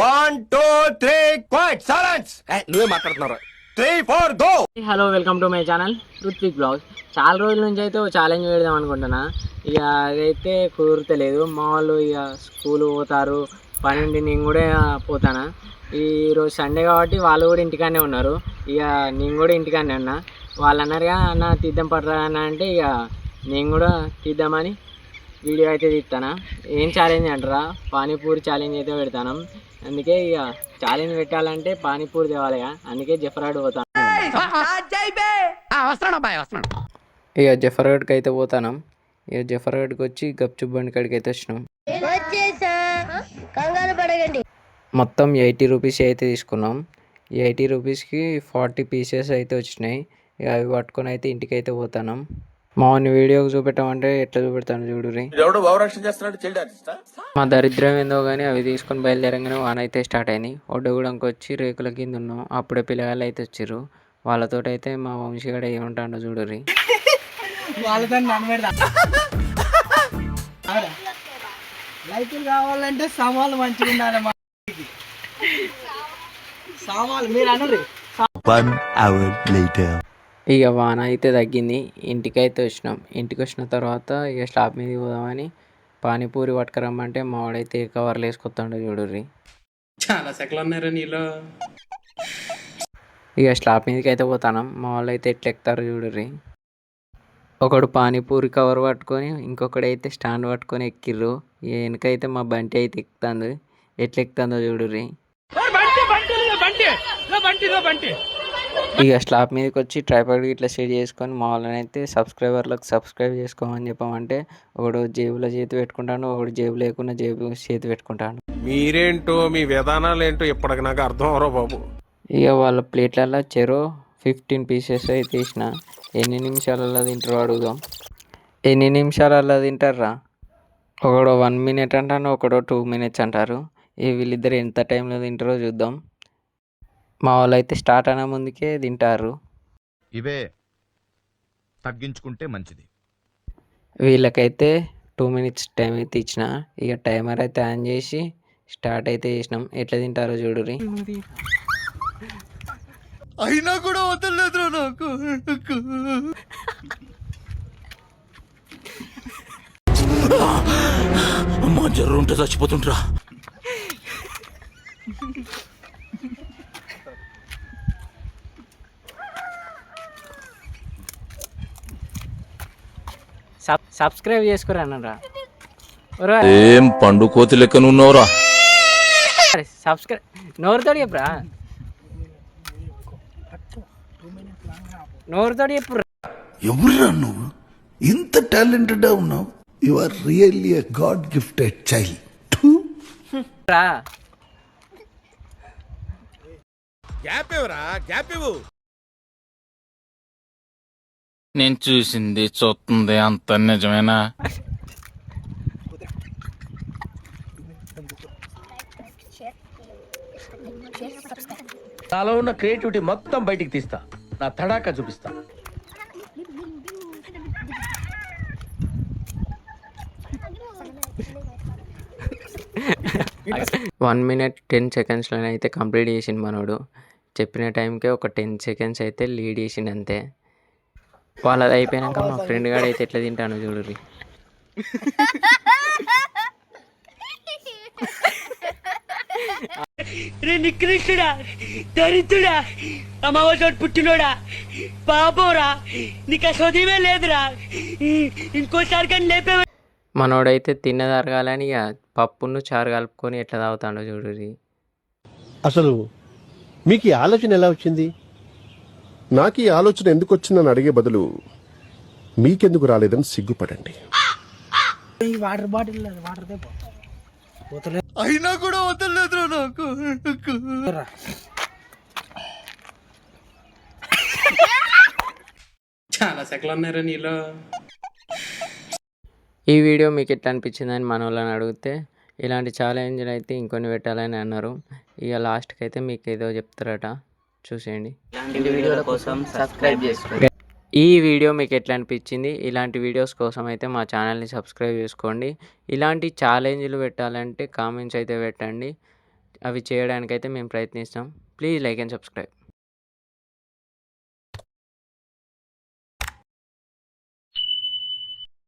One two three quite silence. నువ్వే మాట్లాడుతున్నారు. 3 4 go. Hello, welcome to my channel Ruthvik blogs. చాలా రోజుల నుంచి అయితే ఒక ఛాలెంజ్ పెడదాం అనుకుంటున్నా. ఇక అదైతే కుదురుతలేదు. మా వాళ్ళు ఇక స్కూల్ పోతారు, పని ఉండి నేను కూడా పోతానా. ఈరోజు సండే కాబట్టి వాళ్ళు కూడా ఇంటికానే ఉన్నారు. ఇక నేను కూడా ఇంటికానే ఉన్నా. వాళ్ళు అన్నారుగా అన్న తీద్దాం పడరా అన్న అంటే ఇక నేను కూడా తీద్దామని వీడియో అయితే తీస్తానా. ఏం ఛాలెంజ్ అంటారా? పానీపూరి ఛాలెంజ్ అయితే పెడతాను. అందుకే ఇక ఛాలెంజ్ పెట్టాలంటే పానీపూరి తేవాలిగా. అందుకే జఫరాడ్ పోతాను. ఇక జఫరాడ్కి అయితే పోతాను. ఇక జఫరాడ్కి వచ్చి గప్చుప్ బండి కాడికి అయితే వచ్చినాం. మొత్తం 80 రూపీస్ అయితే తీసుకున్నాం. ఈ 80 రూపీస్కి 40 పీసెస్ అయితే వచ్చినాయి. ఇక అవి పట్టుకొని అయితే ఇంటికి అయితే పోతాను. మామూలు వీడియోకి చూపెట్టామంటే ఎట్లా చూపెడతాను చూడురి. మా దరిద్రం ఏందో కానీ అవి తీసుకొని బయలుదేరంగానే వాన అయితే స్టార్ట్ అయింది. ఒడ్డగూడెంకి వచ్చి రేకుల కింద ఉన్నాం. అప్పుడే పిల్లగాళ్ళు అయితే వచ్చారు. వాళ్ళతో అయితే మా వంశీగడ ఏముంటాడో చూడురి. లైకులు కావాలంటే సవాలు మంచిగా ఉండాలి. సవాలు మీరు అన్నారు. ఇక వాన అయితే తగ్గింది. ఇంటికైతే వచ్చినాం. ఇంటికి వచ్చిన తర్వాత ఇక స్టాప్ మీదకి పోదామని పానీపూరి పట్టుకురమ్మంటే మా వాడైతే కవర్లు వేసుకొస్తాడు చూడుర్రి. చాలా సెకలు ఉన్నారా నీలో. ఇక స్టాప్ మీదకి అయితే పోతాను. మా వాళ్ళు అయితే ఎట్లా ఎక్కుతారో చూడుర్రి. ఒకడు పానీపూరి కవర్ పట్టుకొని ఇంకొకడైతే స్టాండ్ పట్టుకొని ఎక్కిర్రు. వెనకైతే మా బంటి అయితే ఎక్కుతుంది. ఎట్లా ఎక్కుతుందో చూడుర్రి. ఇక స్లాబ్ మీదకి వచ్చి ట్రైపాడ్ ఇట్లా సెట్ చేసుకొని మా వాళ్ళని అయితే సబ్స్క్రైబర్లకు సబ్స్క్రైబ్ చేసుకోమని చెప్పామంటే ఒకడు జేబులో చేతి పెట్టుకుంటాను, ఒకడు జేబు లేకుండా జేబు చేతి పెట్టుకుంటాను. మీరేంటో మీ విధానాలు ఏంటో ఇప్పటికి నాకు అర్థం అవరో బాబు. ఇక వాళ్ళ ప్లేట్లలో చెరో 15 పీసెస్ అయితే వేసిన. ఎన్ని నిమిషాలలో తింటారో అడుగుదాం. ఎన్ని నిమిషాలలో తింటారా? ఒకడు 1 minute అంటాను, ఒకడు 2 minutes అంటారు. వీళ్ళిద్దరు ఎంత టైంలో తింటారో చూద్దాం. మా వాళ్ళు అయితే స్టార్ట్ అనే ముందుకే తింటారు. ఇవే తగ్గించుకుంటే మంచిది. వీళ్ళకైతే 2 minutes టైం అయితే ఇచ్చిన. ఇక టైమర్ అయితే ఆన్ చేసి స్టార్ట్ అయితే చేసినాం. ఎట్లా తింటారో చూడురి. అయినా కూడా వదలలేదు నాకు. అమ్మా జ్వరం ఉంటే చచ్చిపోతుంటరా. సబ్స్క్రైబ్ చేసుకోరా అన్నారా? ఏం పండు కోతి లెక్కన ఉన్నావురా. సబ్స్క్రైబ్ నోరుతోడు చెప్పురా. నోరుతోడు చెప్పురా. ఎవరురా నువ్వు? ఇంత టాలెంటెడ్ ఉన్నావు. You are really a god gifted child. Gap ఇవ్వరా, గ్యాప్ ఇవ్వు. నేను చూసింది చూస్తుంది అంత నిజమేనా? నాలో ఉన్న క్రియేటివిటీ మొత్తం బయటికి తీస్తా. నా తడాకా చూపిస్తా. 1 minute 10 secondsలో అయితే కంప్లీట్ చేసిండు మనోడు. చెప్పిన టైంకే ఒక 10 seconds అయితే లీడ్ చేసిండు అంతే. వాళ్ళది అయిపోయాక మా ఫ్రెండ్ గాడు అయితే ఎట్లా తింటాను చూడుర్రి. నికృష్టుడా, దరిద్రుడా, అమావాసోడు పుట్టినోడా, బాబోరా, నీకు సోదమే లేదురా. ఇంకోసారి కానీ లేపే. మనోడైతే తిన్నదరగాలని ఇక పప్పును చారు కలుపుకొని ఎట్లా తాగుతాడో చూడుర్రి. అసలు మీకు ఈ ఆలోచన ఎలా వచ్చింది? నాకు ఈ ఆలోచన ఎందుకు వచ్చిందని అడిగే బదులు మీకెందుకు రాలేదని సిగ్గుపడండి. వాటర్ బాటిల్ వాటర్ అయినా కూడా వదలలేదు నాకు. చాలా సెకలు ఉన్నారా నీలో. ఈ వీడియో మీకు ఎట్లా అనిపించిందని మన వాళ్ళని అడిగితే ఇలాంటి ఛాలెంజ్లు అయితే ఇంకొన్ని పెట్టాలని అన్నారు. ఇక లాస్ట్కి అయితే మీకు ఏదో చెప్తారట, చూసేయండి. వీడియోల కోసం సబ్స్క్రైబ్ చేసుకోండి. ఈ వీడియో మీకు ఎట్లా అనిపించింది? ఇలాంటి వీడియోస్ కోసం అయితే మా ఛానల్ని సబ్స్క్రైబ్ చేసుకోండి. ఇలాంటి ఛాలెంజ్లు పెట్టాలంటే కామెంట్స్ అయితే పెట్టండి. అవి చేయడానికైతే మేము ప్రయత్నిస్తాం. Please like and subscribe.